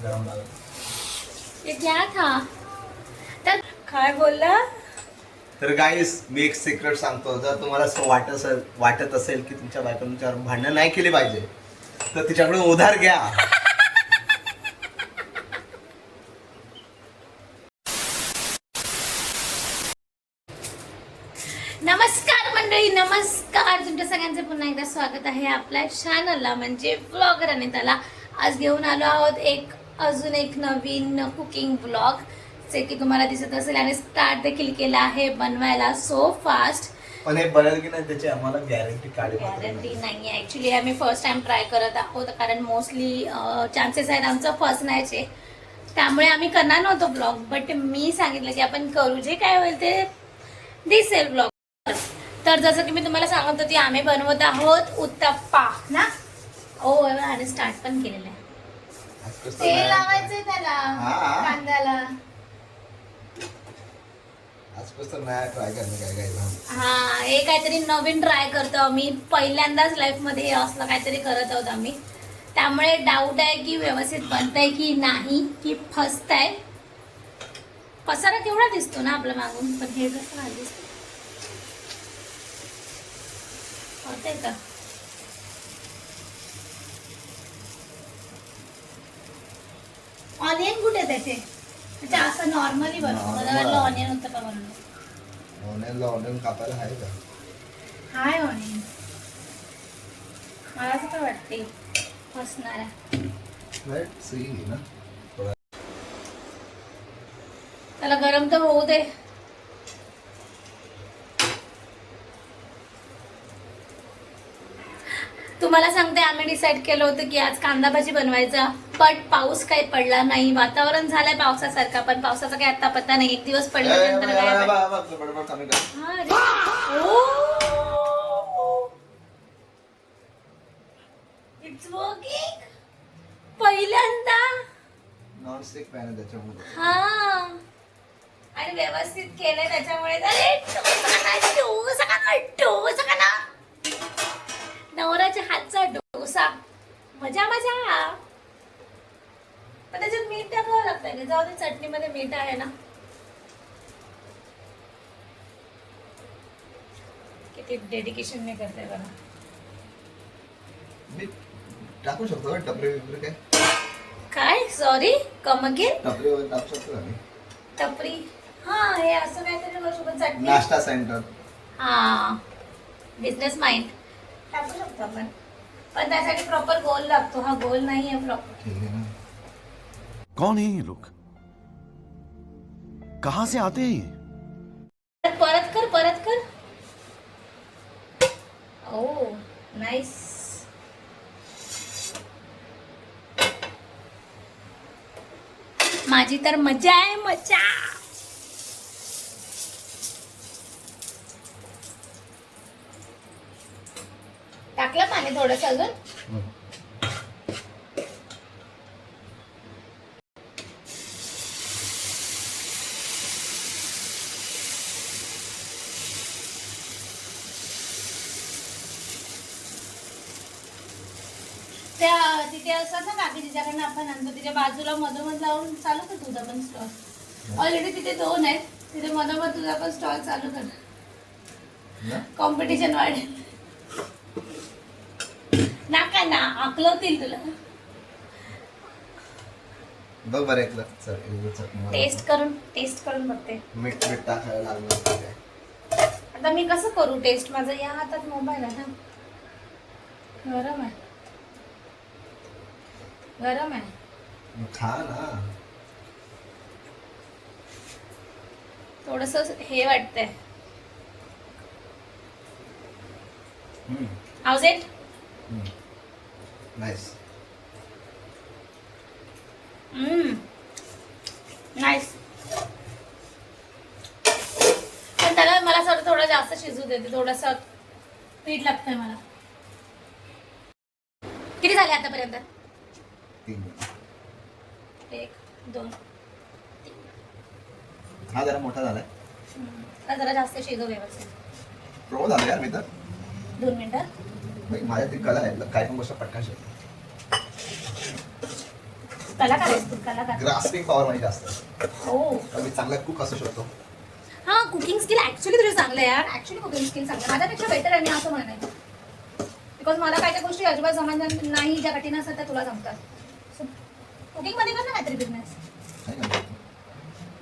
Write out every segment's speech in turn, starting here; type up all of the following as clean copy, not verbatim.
गरम लागत. ये क्या था? तर काय बोलला? तर गाईस मी एक सिक्रेट सांगतो. जर तुम्हाला असं वाटत असेल की तुमच्या बायकोने तुमच्यावर भांडणं नाही केली पाहिजे तर तिच्याकडून उधार घ्या. नमस्कार मंडळी, नमस्कार. तुमच्या सगळ्यांचे पुन्हा एकदा स्वागत आहे आपल्या चॅनलला म्हणजे व्लॉगर अनिताला. आज घेऊन आलो आहोत अजून एक नवीन कुकिंग व्लॉग जे की तुम्हाला दिसत असेल आणि स्टार्ट देखील केला आहे बनवायला सो फास्ट. पण हे बनेल की नाही त्याची आम्हाला गॅरंटी गॅरंटी नाही आहे. ॲक्च्युली आम्ही फर्स्ट टाइम ट्राय करत आहोत कारण मोस्टली चान्सेस आहेत आमचं फसण्याचे. त्यामुळे आम्ही करणार नव्हतो ब्लॉग, बट मी सांगितलं की आपण करू, जे काय होईल ते दिसेल ब्लॉग. तर जसं की मी तुम्हाला सांगत होती आम्ही बनवत आहोत उत्तप्पा ना. ओ आणि स्टार्ट पण केलेलं आहे. तेल लावायचंय त्याला कांद्याला. आजपासून नाही ट्राय करणे काय हा, हे काहीतरी नवीन ट्राय करतो आम्ही. पहिल्यांदाच लाईफ मध्ये असलं काहीतरी करत आहोत आम्ही. त्यामुळे डाऊट आहे की व्यवस्थित बनतंय की नाही, की फसतंय. पसारा केवढा दिसतो ना आपल्या मागून, पण हे कसं नाही दिसत. होतंय का? ऑनियन कुठे त्याचे? म्हणजे असं नॉर्मली बनवतो. मला वाटलं ऑनियन होतं का बनवलं. ऑनियन कापायला आहे का? हाय ऑनियन. मला असं काय वाटते फसणार आहे. त्याला गरम तर होऊ दे. तुम्हाला सांगते आम्ही डिसाईड केलं होतं की आज कांदा भाजी बनवायचा, बट पाऊस काही पडला नाही. वातावरण झालंय पावसासारखा, पण पावसाचा काही आता पत्ता नाही. एक दिवस पडल्यानंतर इट्स वर्किंग. पहिल्यांदा नॉन स्टिक पॅन आहे त्याच्यामध्ये. हा, आणि व्यवस्थित केलंय त्याच्यामुळे नवऱ्याच्या हातचा डोसा. मजा मजा. पण त्याच्यात मीठ टाकावं लागतंय का? जाऊ दे, चटणीमध्ये मीठ आहे ना. किती डेडिकेशन ने करते बघा. मी टाकू शकतो टपरी वगैरे काय? Sorry, come again. टपरी वगैरे टाकू शकतो आम्ही. टपरी, हा, हे असं काहीतरी करू शकतो. चटणी, नाश्ता सेंटर. हा, बिझनेस माइंड टाकू शकतो आपण, पण त्यासाठी प्रॉपर गोल लागतो. हा गोल नाही आहे प्रॉपर. ठीक आहे ना. कौन है ये लोग? कहां से आते हैं ये? परत कर. ओ नाइस. माझी तर मजा आहे, मजा. टाकलं पाणी थोडंसं अजून. त्या तिथे असतात ना काकी तिच्याकडनं आपण आणतो, तिच्या बाजूला मधोमध लावून चालू कर तुझा पण स्टॉल. ऑलरेडी तिथे 2 आहेत. तिथे मधोमध तुझा पण स्टॉल चालू कर. कॉम्पिटिशन वाढेल. नाका ना आकलवतील तुला. बघ बरं एक टेस्ट करून बघते. मीठ टाकायला लागलं. आता मी कसं करू टेस्ट? माझा या हातात मोबाईल आहे ना. गरम आहे. खा ना. थोडस हे वाटतंय. House it? नाईस. नाईस. पण त्याला मला असं थोडं जास्त शिजू देते. थोडस पीठ लागतंय मला. किती झाले आतापर्यंत? 3. 1 2 हा जरा मोठा झालाय. जरा जास्त शिजव व्यवस्थित. प्रो झालं यार मी तर. 2 मिनिटं. माझ्या ती कला आहे, काय पण गोष्ट पटकन शिकतो. कलाकार आहेस तू, कलाकार. ग्रास्पिंग पॉवर माझी जास्त आहे. हो. तर मी चांगला कुक असू शकतो. हा, कुकिंग स्किल ऍक्च्युली तुझं चांगलं आहे यार. ऍक्च्युली कुकिंग स्किल चांगलं आहे. माझ्यापेक्षा बेटर आहे मी असं म्हणायचं. बिकॉज मला काय त्या गोष्टी अजिबात जमत नाही, ज्या कठीण असतात त्या तुला जमतात. सो कुकिंगमध्ये कर ना काहीतरी बिझनेस.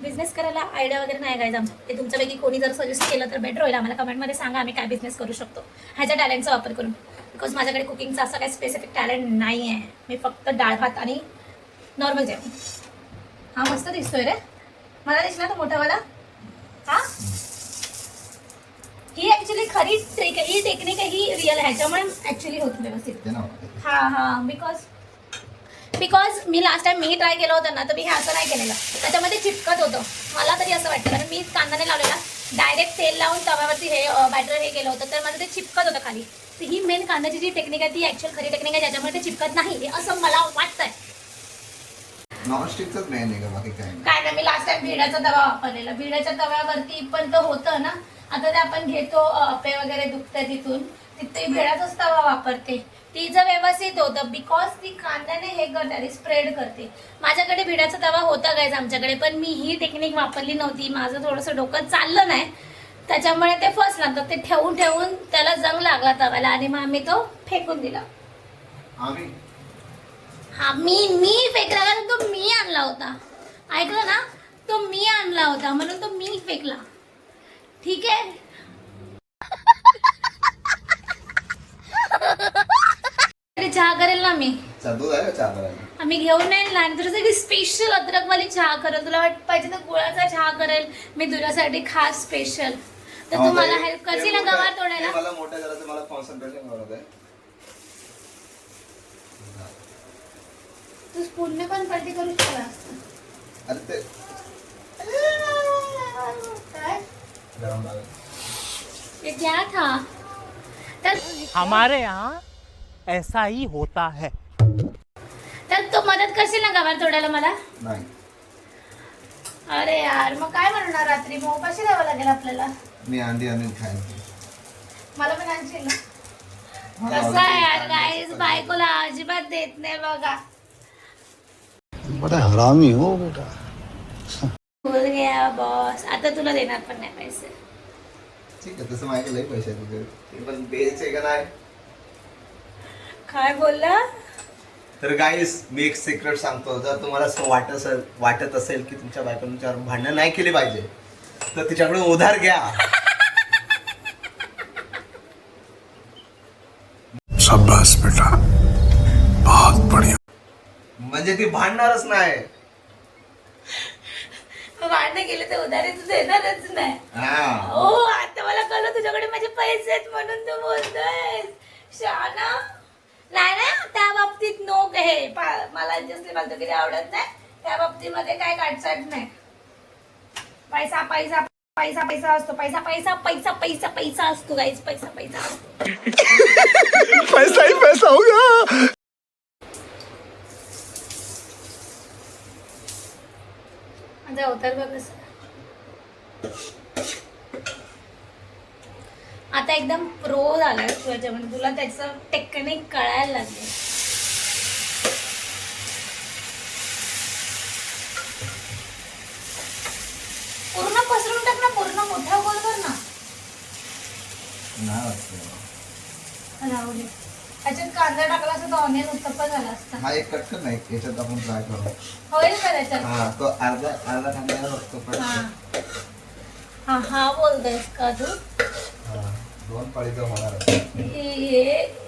बिझनेस करायला आयडिया वगैरे नाही गायचं आमचं. ते तुमच्यापैकी कोणी जर सजेस्ट केलं तर बेटर होईल. आम्हाला कमेंटमध्ये सांगा आम्ही काय बिझनेस करू शकतो ह्याच्या टॅलेंटचा वापर करून. बिकॉज माझ्याकडे कुकिंगचा असं काही स्पेसिफिक टॅलेंट नाही आहे. मी फक्त डाळ भात आणि नॉर्मल जेवण. हा मस्त दिसतोय रे. मला दिसला तो मोठावाला. हा, ही ऍक्च्युली खरी ट्रिक आहे. ही टेक्निक आहे, ही रिअल आहे. ह्याच्यामुळे ऍक्च्युली होत व्यवस्थित. हा हा, because me last time me try केलं होतं ना, तर मी हे असं नाही केलेलं. त्याच्यामध्ये चिपकत होतं मला तरी असं वाटतं. कारण मी कांदाने लावलेला, डायरेक्ट तेल लावून तव्यावरती हे बॅटर हे केलं होतं, तर माझं ते चिपकत होतं खाली. तर ही मेन कांद्याची जी टेक्निक आहे ती ऍक्च्युअल खरी टेक्निक आहे, ज्याच्यामुळे ते चिपकत नाही असं मला वाटतंय. नॉनस्टिकच मेन आहे का, बाकी काय काय नाही. मी लास्ट टाइम भिड्याचा तवा वापरलेला. भिड्याच्या तव्यावरती पण तो होतं ना. आता ते आपण घेतो अप्पे वगैरे दुखते तिथून, तिथे भिड्याचाच तवा वापरते. तिचं व्यवस्थित होतं बिकॉज ती कांद्याने हे करते, स्प्रेड करते. माझ्याकडे भिड्याचा तवा होता गायज आमच्याकडे, पण मी ही टेक्निक वापरली नव्हती. माझं थोडंसं डोकं चाललं नाही, त्याच्यामुळे ते फर्स्ट लागतं. ते ठेवून ठेवून त्याला जंग लागला तव्याला आणि मग आम्ही तो फेकून दिला. हा, मी फेकला कारण तो मी आणला होता. ऐकलं ना, तो मी आणला होता म्हणून तो मी फेकला. ठीक आहे. चहा करेल ना मी. आम्ही घेऊन येईल ना तुझ्यासाठी स्पेशल अद्रकवाली चहा करेल. तुला पाहिजे तर गुळाचा चहा करेल मी तुझ्यासाठी खास स्पेशल. तर तू मला हेल्प करशील ना गवार तोडायला. मला मोठ्या जरा मला कॉन्सन्ट्रेशन करत आहे. तू स्पूनने पण पलटी करू शकला. अरे ते काय गरम लागेल. ये क्या था? तर हमारे यहाँ ऐसा ही होता है. तर तू मदत करशील ना गवार तोडायला मला. नाही. अरे यार, मग काय म्हणणार रात्री? मग उपाशी राहावं लागेल आपल्याला. मी अंडी आणून खाईन. मला पण आणशील ना. कसं आहे यार गाईज, बायकोला अजिबात देत नाही बघा. बड़ा हरामी हो बेटा. भूल गया बॉस. आता तुला देणार पण नाही पैसे. ठीक आहे, तसं माझ्याकडे लई पैसे आहेत तुझे. ते पण बेचे का नाही. काय बोलला? तर गाईस मी एक सिक्रेट सांगतो. जर तुम्हाला असं वाटत असेल की तुमच्या बायकोने तुमच्यावर भांडण नाही केली पाहिजे, तर तिच्याकडून उधार घ्या. शाबाश बेटा, बहुत बढ़िया. म्हणजे ती भांडणारच नाही. भांडण केलं तर उधारी तू देणारच नाही. हा. ओ, आता मला कळलं तुझ्याकडे माझे पैसे आहेत म्हणून तू बोलतोय. शाना नाही ना, त्या बाबतीत नो हे मला जसली फालतूगिरी आवडत नाही. त्या बाबतीमध्ये काय काटछाट नाही. पैसा पैसा पैसा पैसा असतो. पैसा पैसा पैसा पैसा पैसा असतो गाईज. पैसा पैसा असतो. पैसा ही पैसा होगा. माझा अवतार बघ कसं. आता एकदम प्रो झालाय तुझ्यामध्ये. तुला त्याचं टेक्निक कळायला लागले. पूर्ण पसरून टाक ना. पूर्ण मोठा गोल कर ना. राहू दे. त्याच्यात कांदा टाकला असता तर ऑनियन उत्तप्पा झाला असता. हा एक कट कर नाही, याच्यात आपण ट्राय करू. होईल का त्याच्यात? हा, तो अर्धा कांदा बघतो. हा हा बोलतोयस का तू? दोन पाळी तर होणार.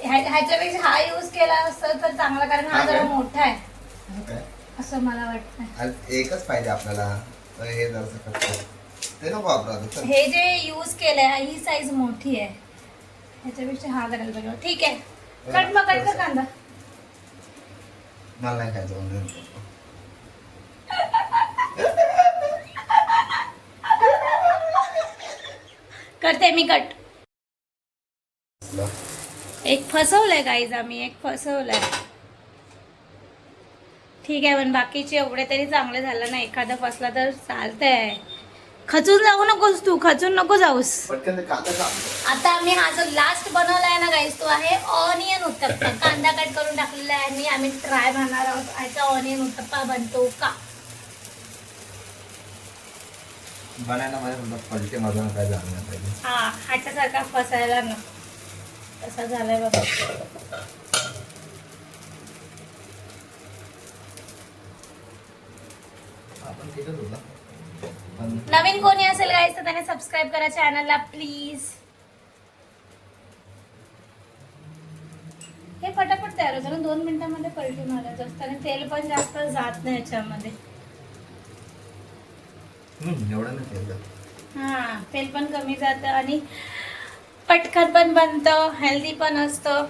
ह्याच्यापेक्षा हा यूज केला असता तर चांगला, कारण हा जरा मोठा आहे असं मला वाटतं. एकच पाहिजे आपल्याला. हे जरासं कट कर. ते नको वापरा. हे जे यूज केलंय ही साईज मोठी आहे. ह्याच्यापेक्षा हा करायला पाहिजे. ठीक आहे, कट मग कट कर कांदा. मला नाही खायचं. करते मी कट. एक फसवलंय गाईज आम्ही, एक फसवलंय. ठीक आहे, पण बाकीचे एवढे तरी चांगले झालं ना. एखादा फसला तर चालतंय. खचून जाऊ नकोस तू, खचून नको जाऊस. पटकन ते कांदा काप. आता आम्ही हा जो लास्ट बनवलाय ना गाईस, तो आहे ऑनियन उत्तप्पा. कांदा कट करून टाकलेला आहे आम्ही ट्राय बनणार आहोत याचा ऑनियन उत्तप्पा बनतो का. बनायला माझ्या पलटे मधून काय झालं नाही पाहिजे. हा हातासारखा फसायला ना तसा झालाय बघा. आपण केलं होतं पण नवीन कोणी असेल गाईस तर त्याने सबस्क्राईब करा चॅनलला प्लीज. हे फटाफट तयार होतं ना, 2 मिनिटांमध्ये पलटी मारायचं असतं आणि तेल पण जास्त जात नाही याच्यामध्ये. एवढं नाही केलं. हा तेल पण कमी जातं आणि पटकन पण बनतं, हेल्दी पण असतं.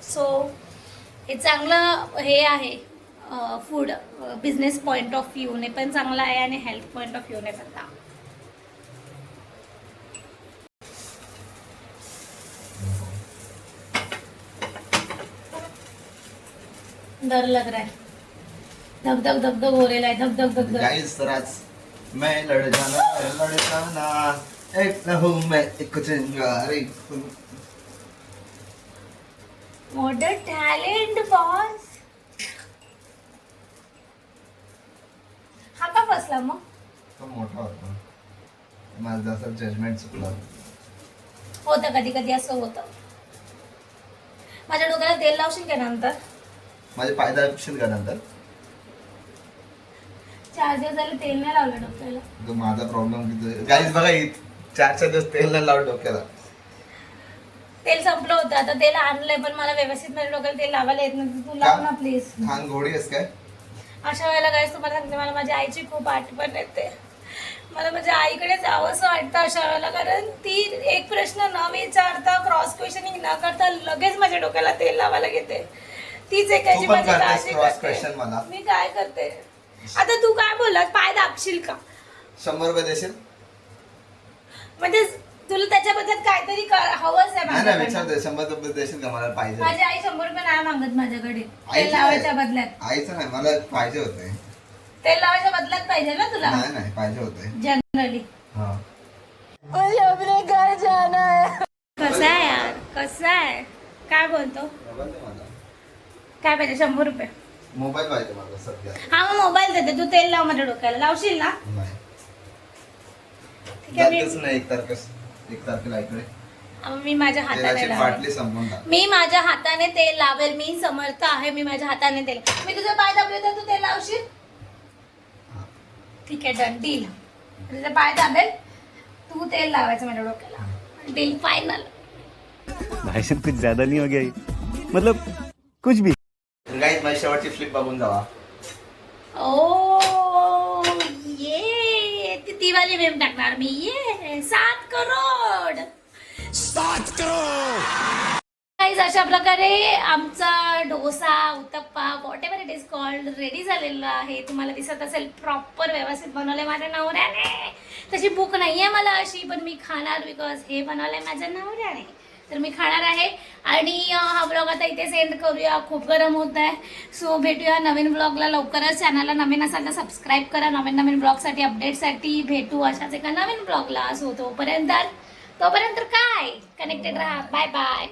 सो हे चांगलं हे आहे फूड. बिझनेस पॉईंट ऑफ व्ह्यूने पण चांगलं आहे आणि हेल्थ पॉईंट ऑफ व्ह्यूने पण चांगलं. डर लग रहा है, धक धक धक धक हो रहा है, धक धक धक धक. गाइस तर आज मैं लड़ जाना एक न हूँ मैं एक चिंगारी. What a talent, boss. हा का बसला मग? तो मोठा होता. माझं जसं जजमेंट चुकलं. होतं कधी कधी असं होतं. माझ्या डोक्याला तेल लावशील का नंतर? माझे पाय दाबशील का नंतर? 4 दिवस झाले तेल नाही लावलं डोक्याला. तो माझा प्रॉब्लेम किती. गाईस बघा 4 दिवस तेल नाही लावत डोक्याला. तेल संपलं होतं, आता तेल आणलंय पण मला व्यवस्थित माझ्या डोक्याला तेल लावायला येत नाही. तू लाव ना प्लीज. खान घोडी आहेस काय? अशा वेळेला काय तुम्हाला सांगते, मला माझ्या आईची खूप आठवण येते. मला माझ्या आईकडे जावंसं वाटतं अशा वेळेला, कारण ती एक प्रश्न न विचारता क्रॉस क्वेश्चनिंग न करता लगेच माझ्या डोक्याला तेल लावायला घेते. तीच एकाची तू पण माझी करतेस काळजी cross करते. question मला. मी काय करते आता, तू काय बोललास पाय दाबशील का? 100 रुपये देशील? म्हणजे तुला त्याच्याबद्दल काहीतरी हवंच आहे नाही नाही माझ्याकडनं. विचारते 100 रुपये देशील का मला पाहिजे. माझी आई 100 रुपये नाही मागत माझ्याकडे तेल आईचं लावायच्या नाही. बदल्यात. आईचं नाही मला पाहिजे होते. तेल लावायच्या बदल्यात पाहिजे ना तुला नाही नाही पाहिजे होते. जनरली. हा कसं आहे यार, कसं आहे, काय बोलतो, मोबाईल दे मला. काय पाहिजे? 100 रुपये. मोबाईल पाहिजे मला सध्या. हा मग मोबाईल देते, तू तेल लाव माझ्या डोक्याला. लावशील ना? नाही ठीक आहे. जातच नाही 1 तारखेला इकडे. मी माझ्या हाताने तेलाची लावेल. बाटली संपून टाक. मी माझ्या हाताने तेल लावेल. मी समर्थ आहे, मी माझ्या हाताने तेल. मी तुझं पाय दाबले तर तू तेल लावशील? हा. ठीक आहे, डन. डील. तुझं पाय दाबेल, तू तेल लावायचं माझ्या डोक्याला. Deal final. भाई साहब कुछ ज्यादा नहीं हो गया ये? मतलब कुछ भी. गाईज माझी शेवटची फ्लिप बघून जावा. ओ ये ती वाली मेम टाकणार मी. ये 7 करोड. गाईज अशा प्रकारे आमचा dosa uttappa what ever it is called ready झालेला आहे. तुम्हाला दिसत असेल प्रॉपर व्यवस्थित बनवलंय माझ्या नवऱ्याने. तशी भूक नाहीये मला अशी, पण मी खाणार बिकॉज हे बनवलंय माझ्या नवऱ्याने. तर मी खाणार आहे आणि हा ब्लॉग आता इथे सेंड करूया. खूप गरम होत आहे. सो भेटूया नवीन ब्लॉगला लवकरच. चॅनलला नवीन असाल तर सबस्क्राईब करा. नवीन ब्लॉगसाठी अपडेटसाठी भेटू अशाच एका नवीन ब्लॉगला. सो तोपर्यंत काय कनेक्टेड राहा. Bye bye.